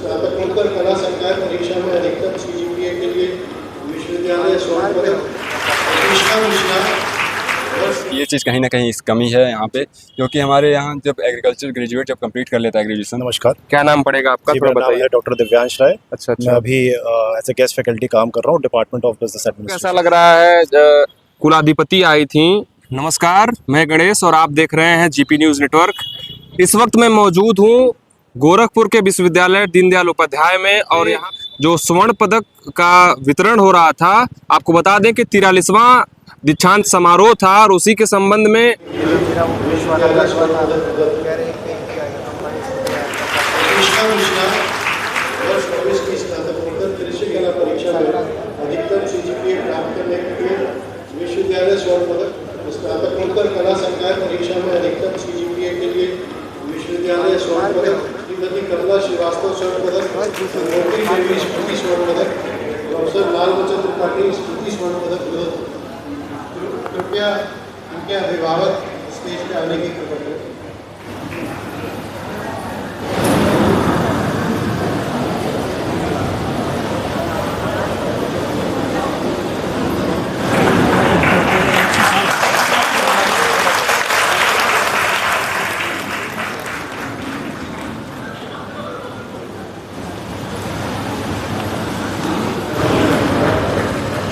स्नातकोत्तर कला संकाय परीक्षा में अधिकतम सीजीपीए के लिए विश्वविद्यालय स्वर्ण पदक ये चीज़ कहीं ना कहीं कमी है यहाँ पे, क्योंकि हमारे यहाँ जब एग्रीकल्चर ग्रेजुएट जब कंप्लीट कर लेता है ग्रेजुएशन। नमस्कार, क्या नाम पड़ेगा आपका? थोड़ा बताइए। डॉक्टर दिव्यांश राय। अच्छा। मैं अभी एज ए गेस्ट फैकल्टी काम कर रहा हूँ डिपार्टमेंट ऑफ बिजनेस एडमिनिस्ट्रेशन। कैसा लग रहा है? कुलाधिपति आई थी। नमस्कार, मैं गणेश और आप देख रहे हैं जीपी न्यूज़ नेटवर्क। इस वक्त मैं मौजूद हूँ गोरखपुर के विश्वविद्यालय दीनदयाल उपाध्याय में, और यहाँ जो स्वर्ण पदक का वितरण हो रहा था, आपको बता दें कि 43वां दीक्षांत समारोह था, और उसी के संबंध में विश्वविद्यालय स्वर्ण पदक स्नातकोत्तर कला संकाय परीक्षा में अधिकतम सीजीपीए के लिए विश्वविद्यालय स्वर्ण पदक श्रीमती कमला श्रीवास्तव स्वर्ण पदक, स्मृति स्वर्ण पदक, प्रोफेसर लालबचन त्रिपाठी स्मृति स्वर्ण पदक। कृपया इनके अभिभावक स्टेज पे आने की कृपा करें।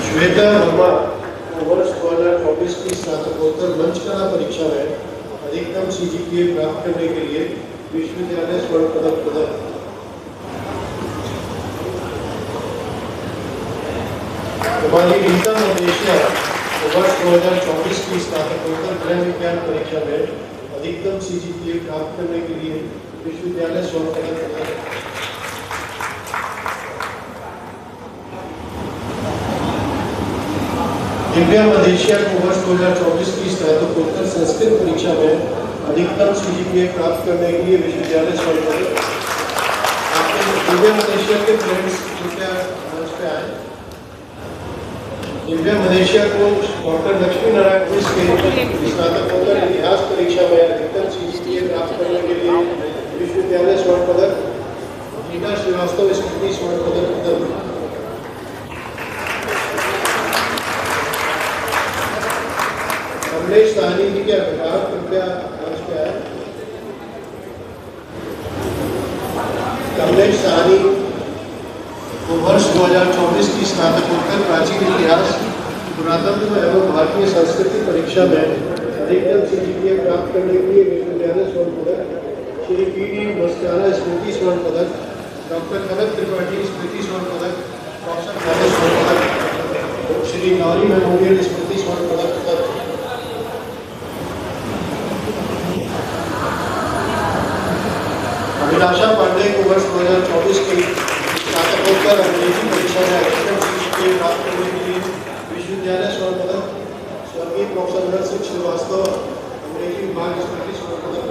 श्वेता वर्मा वर्ष 2024 की स्नातकोत्तर मंच कला परीक्षा में अधिकतम सीजीपीए प्राप्त करने के लिए विश्वविद्यालय स्वर्ण पदक प्रदान। कुमारी रीता मदेशिया वर्ष 2024 की स्नातकोत्तर गृह विज्ञान परीक्षा में अधिकतम सीजीपीए प्राप्त करने के लिए विश्वविद्यालय स्वर्ण पदक प्रदान। दिव्या मदेशिया को वर्ष 2024 की स्नातकोत्तर संस्कृत परीक्षा में अधिकतम सीजीपीए प्राप्त करने के लिए विश्वविद्यालय स्वर्ण पदक। दिव्या मदेशिया के फ्रेंड्स कृपया मंच पे आए। दिव्या मदेशिया को डॉक्टर लक्ष्मी नारायण मिश्र के स्नातकोत्तर इतिहास परीक्षा में अधिकतम सीजीपीए प्राप्त करने के लिए विश्वविद्यालय स्वर्ण पदक। रीना श्रीवास्तव स्मृति स्वर्ण पदक प्रदान। कमलेश साहनी जी के अभिभावक कृपया मंच पे आए। कमलेश साहनी को वर्ष 2024 की स्नातकोत्तर प्राचीन इतिहास पुरातत्व एवं भारतीय संस्कृति परीक्षा में अधिकतम सीजीपीए प्राप्त करने के लिए विश्वविद्यालय स्वर्ण पदक। श्री पी.डी. मस्कारा स्मृति स्वर्ण पदक, डॉक्टर कनक त्रिपाठी स्मृति स्वर्ण पदक, प्रोफेसर कॉलेज स्वर्ण पदक, श्री गौरी मेमोरियल स्मृति स्वर्ण पदक। अभिलाषा पांडे को वर्ष 2024 की स्नातकोत्तर अंग्रेजी परीक्षा में अधिकतम सीजीपीए प्राप्त करने के लिए विश्वविद्यालय स्वर्ण पदक। स्वर्गीय प्रोफेसर नरसिंह श्रीवास्तव अंग्रेजी विभाग स्मृति स्वर्ण पदक।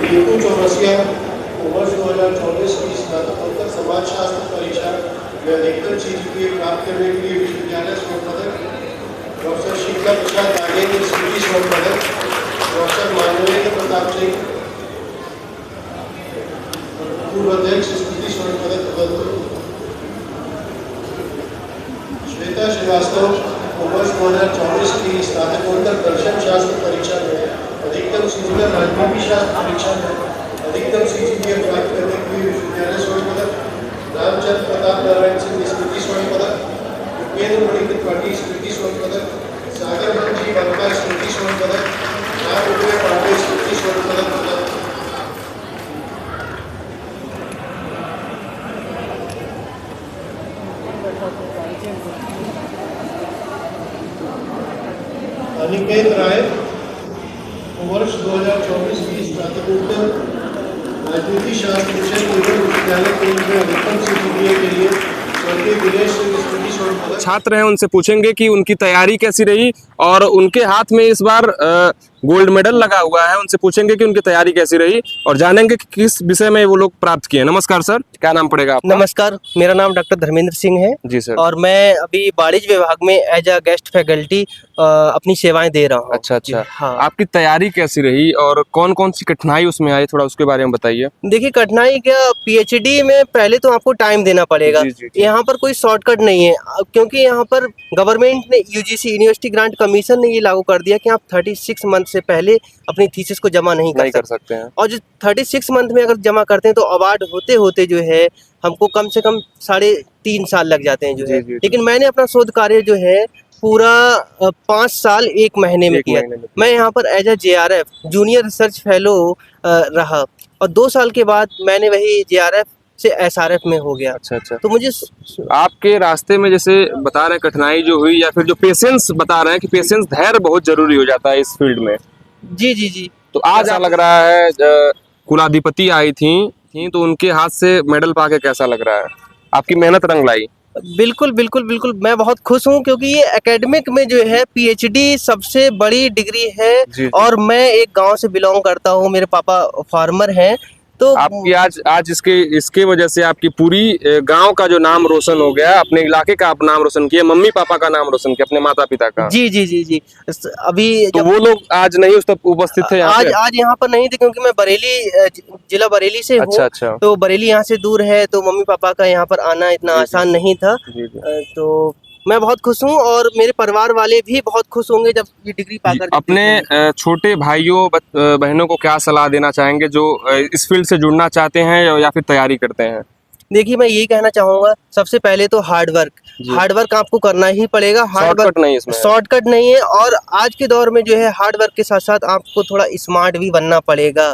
नीतू चौरसिया वर्ष 2024 की स्नातकोत्तर समाजशास्त्र परीक्षा में अधिकतम सीजीपीए प्राप्त करने के लिए विश्वविद्यालय स्वर्ण पदक। प्रोफेसर शीतला प्रसाद नागेंद्र स्मृति स्वर्ण पदक, प्रोफेसर मानवेंद्र प्रताप सिंह पूर्व अध्यक्ष स्मृति स्वर्ण पदक प्रदान। श्वेता श्रीवास्तव वर्ष 2024 की स्नातकोत्तर दर्शन शास्त्र परीक्षा में अधिकतम सीजीपीए राजनीति शास्त्र परीक्षा में अधिकतम सीजीपीए प्राप्त करने के लिए विश्वविद्यालय स्वर्ण पदक। रामचंद्र प्रताप नारायण सिंह स्मृति स्वर्ण पदक, उपेंद्र मणि त्रिपाठी स्मृति स्वर्ण पदक, सागर जी वर्मा स्मृति स्वर्ण पदक, राम उदय पांडे स्मृति स्वर्ण पदक प्रदान। अनिकेत राय वर्ष 2024 की स्नातकोत्तर राजनीति शास्त्र विषय केंद्रीय विश्वविद्यालय केंद्र में अधिकतम सीजीपीए के लिए स्वर्गीय दिनेश सिंह स्मृति स्वर्ण पदक। छात्र हैं उनसे पूछेंगे कि उनकी तैयारी कैसी रही, और उनके हाथ में इस बार गोल्ड मेडल लगा हुआ है। उनसे पूछेंगे कि उनकी तैयारी कैसी रही और जानेंगे कि किस विषय में वो लोग प्राप्त किए। नमस्कार सर, क्या नाम पड़ेगा आपका? नमस्कार, मेरा नाम डॉक्टर धर्मेंद्र सिंह है जी सर। और मैं अभी वाणिज्य विभाग में एज अ गेस्ट फैकल्टी अपनी सेवाएं दे रहा हूँ। अच्छा अच्छा। जी, हाँ। आपकी तैयारी कैसी रही और कौन कौन सी कठिनाई उसमें आई, थोड़ा उसके बारे में बताइए। देखिए, कठिनाई क्या, पीएचडी में पहले तो आपको टाइम देना पड़ेगा। जी, जी, जी। यहाँ पर कोई शॉर्टकट नहीं है क्योंकि यहाँ पर गवर्नमेंट ने, यूजीसी यूनिवर्सिटी ग्रांट कमीशन ने ये लागू कर दिया कि आप 36 मंथ से पहले अपनी थीसिस को जमा नहीं कर सकते हैं। और जो 36 मंथ में अगर जमा करते हैं तो अवार्ड होते होते जो है हमको कम से कम 3.5 साल लग जाते हैं जो जी, है। जी, जी। लेकिन मैंने अपना शोध कार्य जो है पूरा 5 साल 1 महीने में किया। मैं यहाँ पर as a JRF junior research fellow रहा और 2 साल के बाद मैंने वही JRF से SRF में हो गया। अच्छा अच्छा। तो मुझे आपके रास्ते में जैसे बता रहे हैं कठिनाई जो हुई, या फिर जो पेशेंस बता रहे हैं कि पेशेंस, धैर्य बहुत जरूरी हो जाता है इस फील्ड में। जी जी जी। तो आज क्या लग रहा है, कुलाधिपति आई थी तो उनके हाथ से मेडल पाके कैसा लग रहा है? आपकी मेहनत रंग लाई? बिल्कुल बिल्कुल बिल्कुल, मैं बहुत खुश हूँ क्योंकि ये एकेडमिक में जो है पीएचडी सबसे बड़ी डिग्री है। जी, जी। और मैं एक गांव से बिलोंग करता हूँ, मेरे पापा फार्मर हैं। तो आपकी आज इसके वजह से आपकी पूरी गांव का जो नाम रोशन हो गया, अपने इलाके का आप नाम रोशन किया, मम्मी पापा का नाम रोशन किया, अपने माता पिता का। जी जी जी जी। अभी तो वो लोग आज नहीं उस तक उपस्थित थे यहाँ पे? आज यहाँ पर नहीं थे क्योंकि मैं बरेली, जिला बरेली से हूँ। अच्छा अच्छा। तो बरेली यहाँ से दूर है तो मम्मी पापा का यहाँ पर आना इतना आसान नहीं था। जी जी। तो मैं बहुत खुश हूँ और मेरे परिवार वाले भी बहुत खुश होंगे जब ये डिग्री पाकर। अपने छोटे भाइयों बहनों को क्या सलाह देना चाहेंगे जो इस फील्ड से जुड़ना चाहते हैं या फिर तैयारी करते हैं? देखिए, मैं यही कहना चाहूंगा, सबसे पहले तो हार्ड वर्क आपको करना ही पड़ेगा। शॉर्टकट नहीं इसमें, शॉर्टकट नहीं है। और आज के दौर में जो है हार्ड वर्क के साथ साथ आपको थोड़ा स्मार्ट भी बनना पड़ेगा।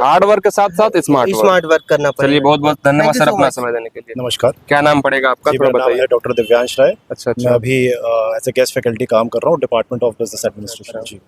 हार्ड वर्क के साथ साथ स्मार्ट वर्क करना पड़ेगा। चलिए, बहुत बहुत धन्यवाद Thank you सर so अपना much. समय देने के लिए। नमस्कार क्या नाम पड़ेगा आपका, जी, थोड़ा मेरा नाम बताइए। है डॉक्टर दिव्यांश राय। अच्छा मैं अच्छा। अभी एज ए गेस्ट फैकल्टी काम कर रहा हूँ डिपार्टमेंट ऑफ बिजनेस एडमिनिस्ट्रेशन। जी।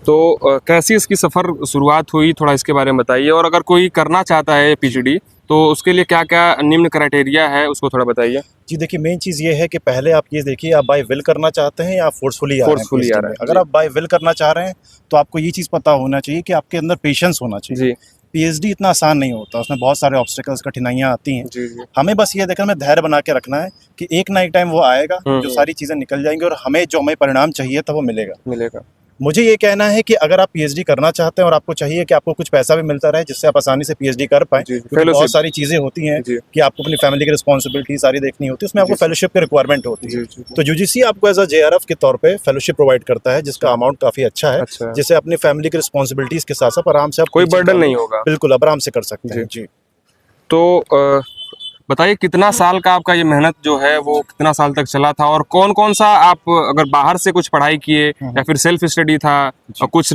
तो कैसी इसकी सफर शुरुआत हुई, थोड़ा इसके बारे में बताइए। और अगर कोई करना चाहता है पीएचडी तो उसके लिए क्या क्या निम्न क्राइटेरिया है, उसको थोड़ा बताइए। जी देखिए, मेन चीज़ ये है कि पहले आप ये देखिए, आप बाय विल करना चाहते हैं या फोर्सफुली आ रहे हैं फोर्सफुली आ रहे हैं। अगर आप बाय विल करना चाह रहे हैं तो आपको ये चीज़ पता होना चाहिए कि आपके अंदर पेशेंस होना चाहिए। जी पीएचडी इतना आसान नहीं होता, उसमें बहुत सारे ऑब्स्टेकल्स, कठिनाइयाँ आती हैं। जी जी। हमें बस ये देखना, हमें धैर्य बना के रखना है कि एक ना एक टाइम वो आएगा जो सारी चीज़ें निकल जाएंगी और हमें परिणाम चाहिए था वो मिलेगा। मुझे ये कहना है कि अगर आप पीएचडी करना चाहते हैं और आपको चाहिए कि आपको कुछ पैसा भी मिलता रहे जिससे आप आसानी से पीएचडी कर पाएं, क्योंकि बहुत सारी चीज़ें होती हैं कि आपको अपनी फैमिली की रिस्पॉन्सिबिलिटी सारी देखनी होती है, उसमें आपको फेलोशिप की रिक्वायरमेंट होती है। तो यूजीसी आपको एज अ JRF के तौर पे फेलोशिप प्रोवाइड करता है जिसका अमाउंट काफ़ी अच्छा है, जिससे अपनी फैमिली की रिस्पॉन्सिबिलिटीज़ के साथ साथ आराम से आप कोई बर्डन नहीं होगा। बिल्कुल आराम से कर सकते हैं। जी। तो बताइए, कितना साल का आपका ये मेहनत जो है वो कितना साल तक चला था, और कौन कौन सा आप अगर बाहर से कुछ पढ़ाई किए या फिर सेल्फ स्टडी था, और कुछ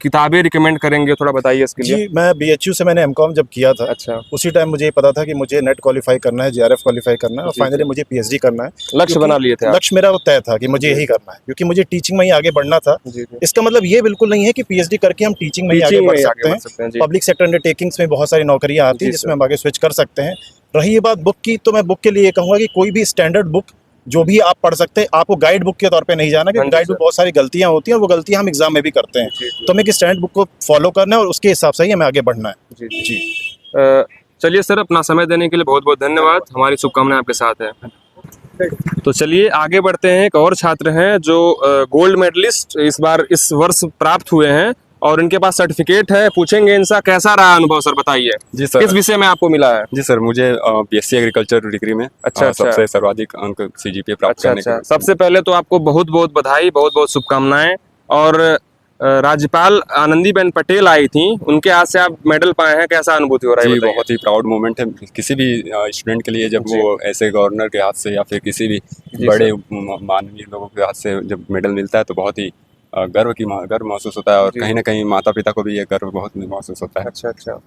किताबें रिकमेंड करेंगे, थोड़ा बताइए इसके लिए। जी, मैं BHU से मैंने MCOM जब किया था, अच्छा, उसी टाइम मुझे ये पता था कि मुझे नेट क्वालिफाई करना है, JRF क्वालिफाई करना है और फाइनली मुझे पीएचडी करना है। लक्ष्य बना लिए थे आप? लक्ष्य मेरा वो तय था कि मुझे यही करना है क्योंकि मुझे टीचिंग में ही आगे बढ़ना था। इसका मतलब ये बिल्कुल नहीं है कि पीएचडी करके हम टीचिंग में ही आगे बढ़ सकते हैं। पब्लिक सेक्टर अंडरटेकिंग्स में बहुत सारी नौकरियां आती हैं जिसमें हम आगे स्विच कर सकते हैं। रही ये बात बुक की, तो मैं बुक के लिए ये कहूँगा कि कोई भी स्टैंडर्ड बुक जो भी आप पढ़ सकते हैं, आपको गाइड बुक के तौर पे नहीं जाना, क्योंकि गाइड बुक बहुत सारी गलतियां होती हैं और वो गलतियां हम एग्जाम में भी करते हैं। तो हमें एक स्टैंडर्ड बुक को फॉलो करना है और उसके हिसाब से ही हमें आगे बढ़ना है। जी। चलिए सर, अपना समय देने के लिए बहुत बहुत धन्यवाद, हमारी शुभकामनाएं आपके साथ है। तो चलिए आगे बढ़ते हैं। एक और छात्र हैं जो गोल्ड मेडलिस्ट इस वर्ष प्राप्त हुए हैं और इनके पास सर्टिफिकेट है। पूछेंगे इनसे कैसा रहा अनुभव, सर बताइए। जी सर। किस विषय में आपको मिला है? जी सर, मुझे BSc एग्रीकल्चर डिग्री में अच्छा। सबसे सर्वाधिक अंक CGPA प्राप्त करने के। सबसे पहले तो आपको बहुत बहुत बधाई, बहुत बहुत शुभकामनाएं। और राज्यपाल आनंदीबेन पटेल आई थी, उनके हाथ से आप मेडल पाए हैं, कैसा अनुभूति हो रहा है? जी, बहुत ही प्राउड मोमेंट है किसी भी स्टूडेंट के लिए जब वो ऐसे गवर्नर के हाथ से या फिर किसी भी बड़े माननीय लोगों के हाथ से जब मेडल मिलता है तो बहुत ही गर्व महसूस होता है और कहीं ना कहीं माता पिता को भी ये गर्व बहुत महसूस होता है। अच्छा अच्छा।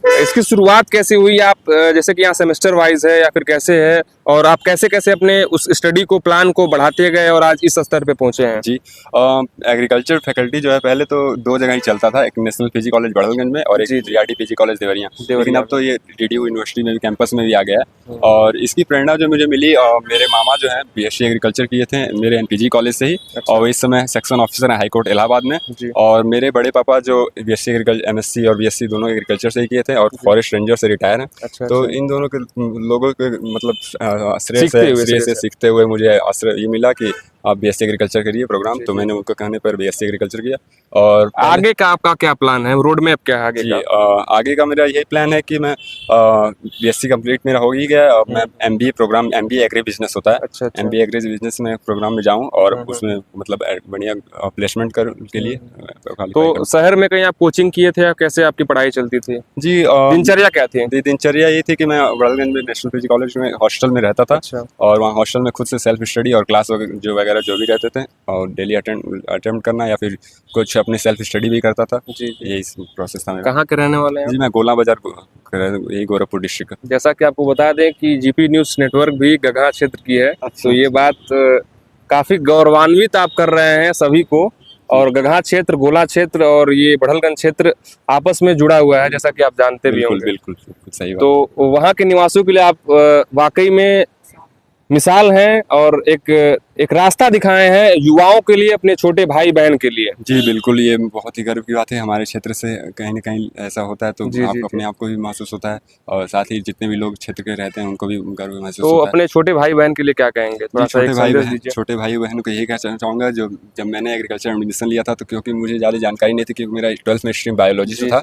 इसकी शुरुआत कैसे हुई? आप जैसे कि यहाँ सेमेस्टर वाइज है या फिर कैसे है, और आप कैसे कैसे अपने उस स्टडी को, प्लान को बढ़ाते गए और आज इस स्तर पे पहुंचे हैं? जी, एग्रीकल्चर फैकल्टी जो है पहले तो 2 जगह ही चलता था, एक नेशनल पीजी कॉलेज बड़लगंज में और एक जीआरडी पीजी कॉलेज देवरिया। लेकिन अब तो ये डीडीयू यूनिवर्सिटी में भी, कैंपस में भी आ गया है। और इसकी प्रेरणा जो मुझे मिली, मेरे मामा जो है बीएससी एग्रीकल्चर किए थे मेरे एनपीजी कॉलेज से ही। और इस समय सेक्शन ऑफिसर हैं हाई कोर्ट इलाहाबाद में। और मेरे बड़े पापा जो बीएससी एग्रीकल्चर, एमएससी और बीएससी दोनों एग्रीकल्चर से ही किए थे और फॉरेस्ट रेंजर से रिटायर हैं। तो इन दोनों के लोगों के मतलब श्रेय से सीखते हुए मुझे आश्रय ये मिला कि आप बीएससी एग्रीकल्चर करिए प्रोग्राम। तो मैंने उनको कहने पर बीएससी एग्रीकल्चर किया। और आगे का आपका क्या प्लान है, रोड मैप क्या है आगे का? आगे का मेरा यही प्लान है कि मैं बीएससी कंप्लीट मेरा हो ही गया और मैं MBA program, MBA agribusiness होता है, एमबीए एग्री बिजनेस में प्रोग्राम में जाऊं और उसमें मतलब बढ़िया प्लेसमेंट कर के लिए। तो शहर में कहीं आप कोचिंग किए थे या कैसे आपकी पढ़ाई चलती थी? जी, दिनचर्या क्या थी? दिनचर्या ये थी कि मैं बड़लगंज में नेशनल पीजी कॉलेज में हॉस्टल में रहता था। और वहाँ हॉस्टल में खुद से सेल्फ स्टडी और क्लास वगैरह जो भी रहते थे और डेली अटेम्प्ट करना या फिर कुछ अपने सेल्फ स्टडी भी करता था। जी, यही प्रोसेस था मेरा। कहाँ के रहने वाले हैं? जी, मैं गोला बाजार, यही गोरखपुर डिस्ट्रिक्ट का। जैसा कि आपको बता दें कि जीपी न्यूज़ नेटवर्क भी गगहा क्षेत्र की है। तो ये बात काफ़ी गौरवान्वित आप कर रहे हैं सभी को। और गगहा क्षेत्र, गोला क्षेत्र और ये बढ़लगंज क्षेत्र आपस में जुड़ा हुआ है, जैसा कि आप जानते भी होंगे। बिल्कुल सही बात। तो वहाँ के निवासियों के लिए आप वाकई में मिसाल हैं और एक रास्ता दिखाए हैं युवाओं के लिए, अपने छोटे भाई बहन के लिए। जी बिल्कुल, ये बहुत ही गर्व की बात है। हमारे क्षेत्र से कहीं ना कहीं ऐसा होता है तो अपने आप को भी महसूस होता है और साथ ही जितने भी लोग क्षेत्र के रहते हैं उनको भी गर्व महसूस होता है। तो अपने छोटे भाई बहन के लिए क्या कहेंगे? छोटे भाई बहन को यही कहना चाहूँगा, जो जब मैंने एग्रीकल्चर में एडमिशन लिया था तो क्योंकि मुझे ज़्यादा जानकारी नहीं थी, क्योंकि मेरा 12th में स्ट्रीम बायोलॉजी से था।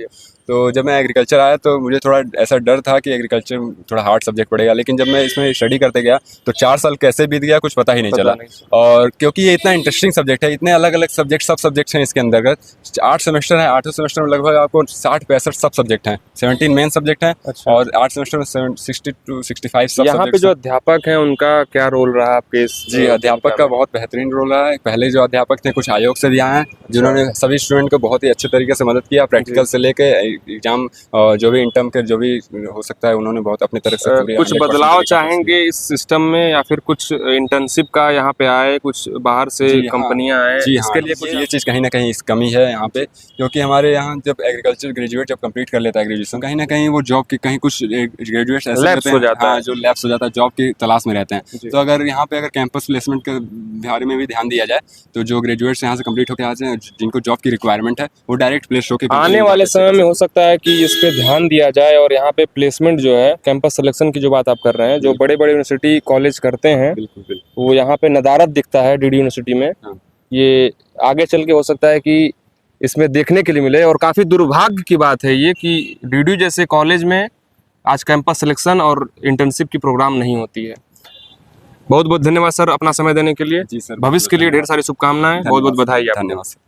तो जब मैं एग्रीकल्चर आया तो मुझे थोड़ा ऐसा डर था कि एग्रीकल्चर थोड़ा हार्ड सब्जेक्ट पड़ेगा, लेकिन जब मैं इसमें स्टडी करते गया तो 4 साल कैसे बीत गया कुछ पता ही नहीं चला। और क्योंकि ये इतना इंटरेस्टिंग सब्जेक्ट है, इतने अलग अलग सब्जेक्ट, सब सब्जेक्ट्स हैं इसके अंतर्गत। 8 सेमेस्टर है, 8 सेमेस्टर में लगभग आपको 60-65 सब सब्जेक्ट हैं, 17 मेन सब्जेक्ट हैं। और 8 सेमेस्टर में 60 to 65 सब। यहाँ पे जो अध्यापक हैं उनका क्या रोल रहा आपके? जी, अध्यापक का बहुत बेहतरीन रोल रहा है। पहले जो अध्यापक थे कुछ आयोग से भी आए हैं जिन्होंने सभी स्टूडेंट को बहुत ही अच्छे तरीके से मदद किया, प्रैक्टिकल से लेके एग्जाम जो भी इंटर्म के जो भी हो सकता है उन्होंने बहुत अपनी तरफ से कुछ बदलाव चाहेंगे इस सिस्टम में, या फिर कुछ इंटर्नशिप का यहाँ पे आए, कुछ बाहर से कंपनियां आए? जी इसके लिए कुछ ये चीज़ कहीं ना कहीं कमी है यहाँ पे, क्योंकि हमारे यहाँ जब एग्रीकल्चर ग्रेजुएट जब कंप्लीट कर लेता है ग्रेजुएशन, कहीं ना कहीं वो जॉब की, कहीं कुछ ग्रेजुएट्स ऐसे होते हैं जो लैप्स हो जाता है, जॉब की तलाश में रहते हैं। तो अगर यहाँ पे अगर कैंपस प्लेसमेंट के बारे में भी ध्यान दिया जाए तो जो ग्रेजुएट्स यहाँ से कंप्लीट होकर आते हैं, जिनको जॉब की रिक्वायरमेंट है, वो डायरेक्ट प्लेस होकर आने वाले समय में हो सकता है कि इस पे ध्यान दिया जाए और यहाँ पे प्लेसमेंट जो है, कैंपस सिलेक्शन की जो बात आप कर रहे हैं, जो बड़े बड़े यूनिवर्सिटी कॉलेज करते हैं, वो यहाँ पे नदारद दिखता है डीडी यूनिवर्सिटी में। ये आगे चल के हो सकता है कि इसमें देखने के लिए मिले। और काफ़ी दुर्भाग्य की बात है ये कि डीडी जैसे कॉलेज में आज कैंपस सिलेक्शन और इंटर्नशिप की प्रोग्राम नहीं होती है। बहुत बहुत धन्यवाद सर अपना समय देने के लिए। जी सर, भविष्य के लिए ढेर सारी शुभकामनाएं, बहुत बहुत बधाई। धन्यवाद सर।